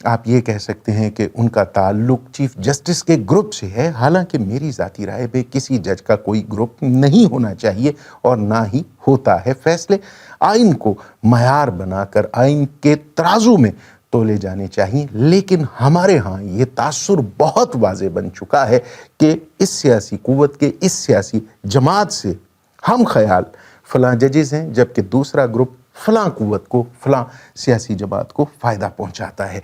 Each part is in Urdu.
آپ یہ کہہ سکتے ہیں کہ ان کا تعلق چیف جسٹس کے گروپ سے ہے، حالانکہ میری ذاتی رائے پہ کسی جج کا کوئی گروپ نہیں ہونا چاہیے اور نہ ہی ہوتا ہے۔ فیصلے آئین کو معیار بنا کر آئین کے ترازو میں تولے جانے چاہیے، لیکن ہمارے ہاں یہ تاثر بہت واضح بن چکا ہے کہ اس سیاسی قوت کے، اس سیاسی جماعت سے ہم خیال فلاں ججز ہیں، جبکہ دوسرا گروپ فلاں قوت کو، فلاں سیاسی جماعت کو فائدہ پہنچاتا ہے۔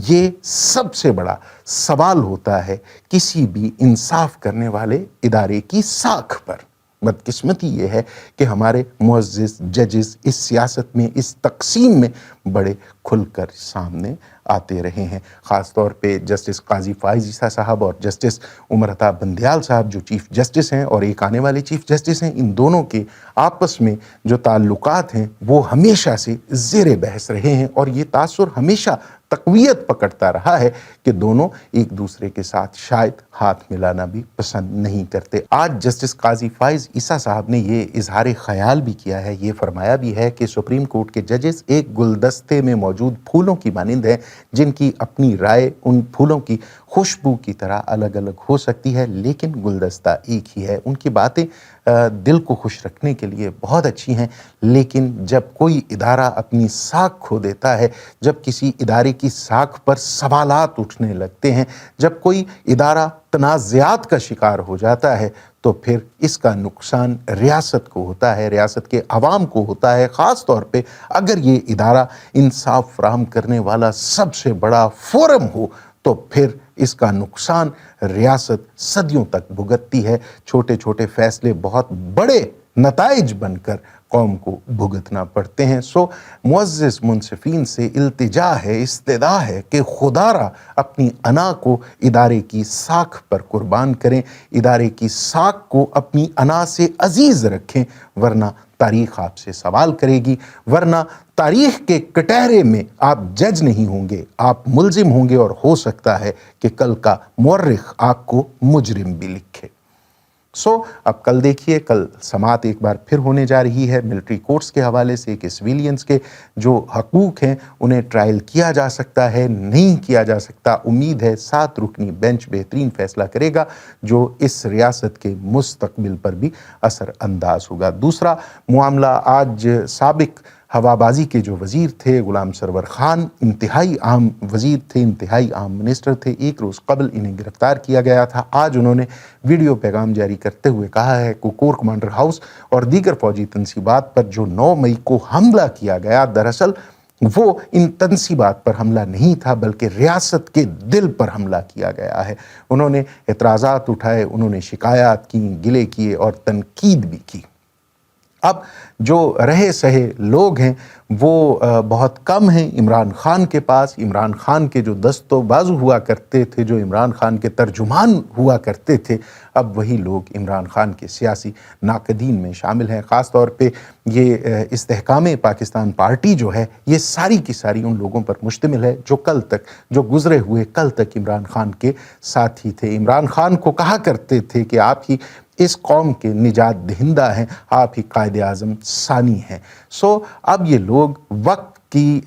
یہ سب سے بڑا سوال ہوتا ہے کسی بھی انصاف کرنے والے ادارے کی ساکھ پر۔ بدقسمتی یہ ہے کہ ہمارے معزز ججز اس سیاست میں، اس تقسیم میں بڑے کھل کر سامنے آتے رہے ہیں، خاص طور پہ جسٹس قاضی فائز عیسیٰ صاحب اور جسٹس عمر عطا بندیال صاحب جو چیف جسٹس ہیں اور ایک آنے والے چیف جسٹس ہیں، ان دونوں کے آپس میں جو تعلقات ہیں وہ ہمیشہ سے زیر بحث رہے ہیں، اور یہ تاثر ہمیشہ تقویت پکڑتا رہا ہے کہ دونوں ایک دوسرے کے ساتھ شاید ہاتھ ملانا بھی پسند نہیں کرتے۔ آج جسٹس قاضی فائز عیسیٰ صاحب نے یہ اظہار خیال بھی کیا ہے، یہ فرمایا بھی ہے کہ سپریم کورٹ کے ججز ایک گلدستے میں موجود پھولوں کی مانند ہیں، جن کی اپنی رائے ان پھولوں کی خوشبو کی طرح الگ الگ ہو سکتی ہے، لیکن گلدستہ ایک ہی ہے۔ ان کی باتیں دل کو خوش رکھنے کے لیے بہت اچھی ہیں، لیکن جب کوئی ادارہ اپنی ساکھ کھو دیتا ہے، جب کسی ادارے کی ساکھ پر سوالات اٹھنے لگتے ہیں، جب کوئی ادارہ تنازعات کا شکار ہو جاتا ہے، تو پھر اس کا نقصان ریاست کو ہوتا ہے، ریاست کے عوام کو ہوتا ہے، خاص طور پہ اگر یہ ادارہ انصاف فراہم کرنے والا سب سے بڑا فورم ہو تو پھر اس کا نقصان ریاست صدیوں تک بھگتتی ہے۔ چھوٹے چھوٹے فیصلے بہت بڑے نتائج بن کر قوم کو بھگتنا پڑتے ہیں۔ سو معزز منصفین سے التجا ہے، استدعا ہے کہ خدا را اپنی انا کو ادارے کی ساکھ پر قربان کریں، ادارے کی ساکھ کو اپنی انا سے عزیز رکھیں، ورنہ تاریخ آپ سے سوال کرے گی، ورنہ تاریخ کے کٹہرے میں آپ جج نہیں ہوں گے، آپ ملزم ہوں گے، اور ہو سکتا ہے کہ کل کا مورخ آپ کو مجرم بھی لکھے۔ اب کل دیکھیے، کل سماعت ایک بار پھر ہونے جا رہی ہے ملٹری کورٹس کے حوالے سے کہ سویلینز کے جو حقوق ہیں انہیں ٹرائل کیا جا سکتا ہے، نہیں کیا جا سکتا۔ امید ہے 7 رکنی بینچ بہترین فیصلہ کرے گا جو اس ریاست کے مستقبل پر بھی اثر انداز ہوگا۔ دوسرا معاملہ، آج سابق ہوا بازی کے جو وزیر تھے غلام سرور خان، انتہائی اہم وزیر تھے، انتہائی اہم منسٹر تھے، ایک روز قبل انہیں گرفتار کیا گیا تھا۔ آج انہوں نے ویڈیو پیغام جاری کرتے ہوئے کہا ہے کہ کور کمانڈر ہاؤس اور دیگر فوجی تنصیبات پر جو 9 مئی کو حملہ کیا گیا، دراصل وہ ان تنصیبات پر حملہ نہیں تھا بلکہ ریاست کے دل پر حملہ کیا گیا ہے۔ انہوں نے اعتراضات اٹھائے، انہوں نے شکایات کی، گلے کیے اور تنقید بھی کی۔ اب جو رہے سہے لوگ ہیں وہ بہت کم ہیں عمران خان کے پاس۔ عمران خان کے جو دست و بازو ہوا کرتے تھے، جو عمران خان کے ترجمان ہوا کرتے تھے، اب وہی لوگ عمران خان کے سیاسی ناقدین میں شامل ہیں۔ خاص طور پہ یہ استحکام پاکستان پارٹی جو ہے، یہ ساری کی ساری ان لوگوں پر مشتمل ہے جو گزرے ہوئے کل تک عمران خان کے ساتھی تھے، عمران خان کو کہا کرتے تھے کہ آپ ہی اس قوم کے نجات دہندہ ہیں، آپ ہی قائد اعظم ثانی ہیں۔ اب یہ لوگ وقت کی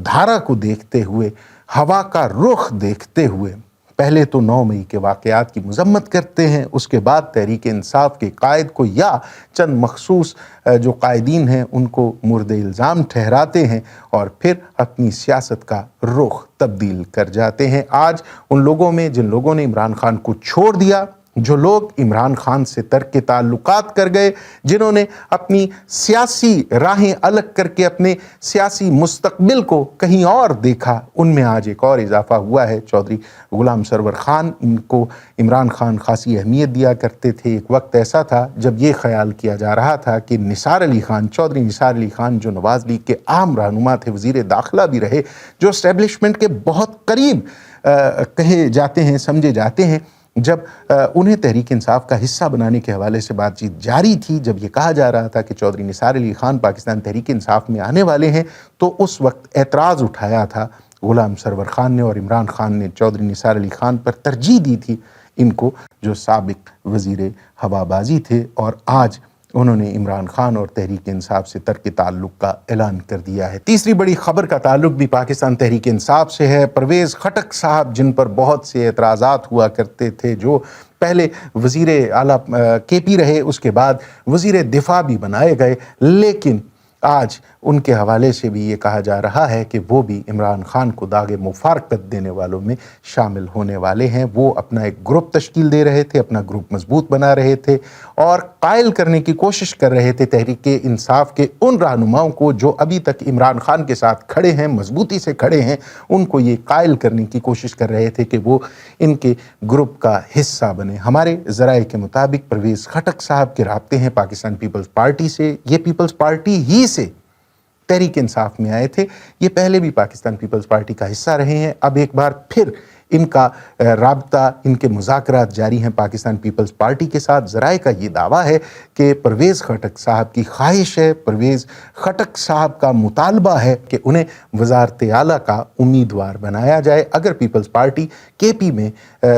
دھارا کو دیکھتے ہوئے، ہوا کا رخ دیکھتے ہوئے، پہلے تو 9 مئی کے واقعات کی مذمت کرتے ہیں، اس کے بعد تحریک انصاف کے قائد کو یا چند مخصوص جو قائدین ہیں ان کو مورد الزام ٹھہراتے ہیں، اور پھر اپنی سیاست کا رخ تبدیل کر جاتے ہیں۔ آج ان لوگوں میں جن لوگوں نے عمران خان کو چھوڑ دیا، جو لوگ عمران خان سے ترک تعلقات کر گئے، جنہوں نے اپنی سیاسی راہیں الگ کر کے اپنے سیاسی مستقبل کو کہیں اور دیکھا، ان میں آج ایک اور اضافہ ہوا ہے۔ چودھری غلام سرور خان، ان کو عمران خان خاصی اہمیت دیا کرتے تھے۔ ایک وقت ایسا تھا جب یہ خیال کیا جا رہا تھا کہ نثار علی خان، چودھری نثار علی خان جو نواز لیگ کے اہم رہنما تھے، وزیر داخلہ بھی رہے، جو اسٹیبلشمنٹ کے بہت قریب کہے جاتے ہیں، سمجھے جاتے ہیں، جب انہیں تحریک انصاف کا حصہ بنانے کے حوالے سے بات چیت جاری تھی، جب یہ کہا جا رہا تھا کہ چودھری نثار علی خان پاکستان تحریک انصاف میں آنے والے ہیں، تو اس وقت اعتراض اٹھایا تھا غلام سرور خان نے، اور عمران خان نے چودھری نثار علی خان پر ترجیح دی تھی، ان کو جو سابق وزیر ہوا بازی تھے اور آج انہوں نے عمران خان اور تحریک انصاف سے ترک تعلق کا اعلان کر دیا ہے۔ تیسری بڑی خبر کا تعلق بھی پاکستان تحریک انصاف سے ہے۔ پرویز خٹک صاحب، جن پر بہت سے اعتراضات ہوا کرتے تھے، جو پہلے وزیر اعلیٰ کے پی رہے، اس کے بعد وزیر دفاع بھی بنائے گئے، لیکن آج ان کے حوالے سے بھی یہ کہا جا رہا ہے کہ وہ بھی عمران خان کو داغ مفارقت دینے والوں میں شامل ہونے والے ہیں۔ وہ اپنا ایک گروپ تشکیل دے رہے تھے، اپنا گروپ مضبوط بنا رہے تھے اور قائل کرنے کی کوشش کر رہے تھے تحریک انصاف کے ان رہنماؤں کو جو ابھی تک عمران خان کے ساتھ کھڑے ہیں، مضبوطی سے کھڑے ہیں، ان کو یہ قائل کرنے کی کوشش کر رہے تھے کہ وہ ان کے گروپ کا حصہ بنے۔ ہمارے ذرائع کے مطابق پرویز خٹک صاحب کے رابطے ہیں پاکستان پیپلز پارٹی سے۔ یہ پیپلز پارٹی ہی سے تحریک انصاف میں آئے تھے، یہ پہلے بھی پاکستان پیپلز پارٹی کا حصہ رہے ہیں، اب ایک بار پھر ان کا رابطہ، ان کے مذاکرات جاری ہیں پاکستان پیپلز پارٹی کے ساتھ۔ ذرائع کا یہ دعویٰ ہے کہ پرویز خٹک صاحب کی خواہش ہے، پرویز خٹک صاحب کا مطالبہ ہے کہ انہیں وزارت اعلیٰ کا امیدوار بنایا جائے۔ اگر پیپلز پارٹی کے پی میں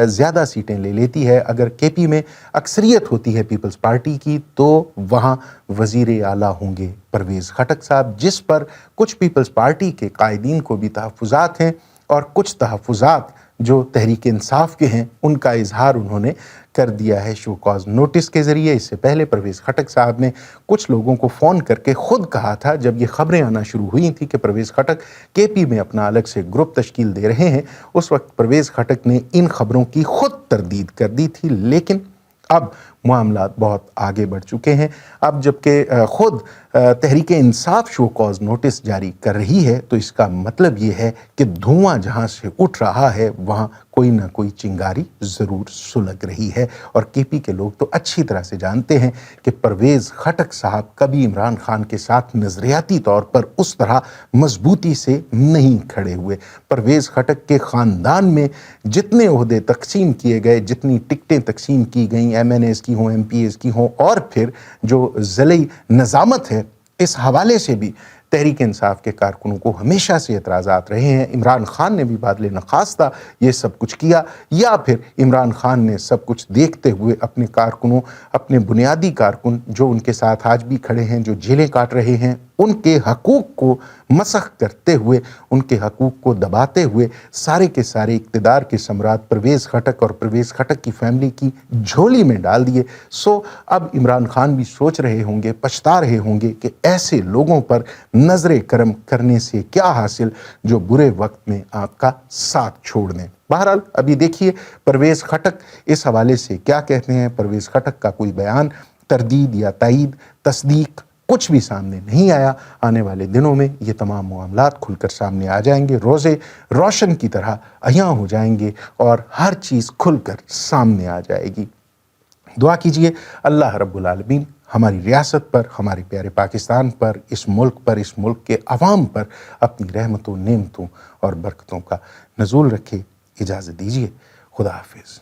زیادہ سیٹیں لے لیتی ہے، اگر کے پی میں اکثریت ہوتی ہے پیپلز پارٹی کی، تو وہاں وزیر اعلیٰ ہوں گے پرویز خٹک صاحب، جس پر کچھ پیپلز پارٹی کے قائدین کو بھی تحفظات ہیں اور کچھ تحفظات جو تحریک انصاف کے ہیں ان کا اظہار انہوں نے کر دیا ہے شو کاز نوٹس کے ذریعے۔ اس سے پہلے پرویز خٹک صاحب نے کچھ لوگوں کو فون کر کے خود کہا تھا، جب یہ خبریں آنا شروع ہوئی تھیں کہ پرویز خٹک کے پی میں اپنا الگ سے گروپ تشکیل دے رہے ہیں، اس وقت پرویز خٹک نے ان خبروں کی خود تردید کر دی تھی، لیکن اب معاملات بہت آگے بڑھ چکے ہیں۔ اب جبکہ خود Tehreek Insaf show cause notice جاری کر رہی ہے، تو اس کا مطلب یہ ہے کہ دھواں جہاں سے اٹھ رہا ہے وہاں کوئی نہ کوئی چنگاری ضرور سلگ رہی ہے، اور کے پی کے لوگ تو اچھی طرح سے جانتے ہیں کہ پرویز خٹک صاحب کبھی عمران خان کے ساتھ نظریاتی طور پر اس طرح مضبوطی سے نہیں کھڑے ہوئے۔ پرویز خٹک کے خاندان میں جتنے عہدے تقسیم کیے گئے، جتنی ٹکٹیں تقسیم کی گئیں، ایم این ایز کی ہوں، ایم پی ایز کی ہوں، اور پھر جو ضلعی نظامت ہے، اس حوالے سے بھی تحریک انصاف کے کارکنوں کو ہمیشہ سے اعتراضات رہے ہیں۔ عمران خان نے بھی بادل نخواستہ یہ سب کچھ کیا، یا پھر عمران خان نے سب کچھ دیکھتے ہوئے اپنے کارکنوں، اپنے بنیادی کارکن جو ان کے ساتھ آج بھی کھڑے ہیں، جو جیلیں کاٹ رہے ہیں، ان کے حقوق کو مسخ کرتے ہوئے، ان کے حقوق کو دباتے ہوئے سارے کے سارے اقتدار کے ثمرات پرویز خٹک اور پرویز خٹک کی فیملی کی جھولی میں ڈال دیے۔ سو اب عمران خان بھی سوچ رہے ہوں گے، پچھتا رہے ہوں گے کہ ایسے لوگوں پر نظر کرم کرنے سے کیا حاصل جو برے وقت میں آپ کا ساتھ چھوڑ دیں۔ بہرحال ابھی دیکھیے پرویز خٹک اس حوالے سے کیا کہتے ہیں۔ پرویز خٹک کا کوئی بیان تردید یا تائید، تصدیق کچھ بھی سامنے نہیں آیا۔ آنے والے دنوں میں یہ تمام معاملات کھل کر سامنے آ جائیں گے، روزے روشن کی طرح عیاں ہو جائیں گے اور ہر چیز کھل کر سامنے آ جائے گی۔ دعا کیجئے اللہ رب العالمین ہماری ریاست پر، ہمارے پیارے پاکستان پر، اس ملک کے عوام پر اپنی رحمتوں، نعمتوں اور برکتوں کا نزول رکھے۔ اجازت دیجئے، خدا حافظ۔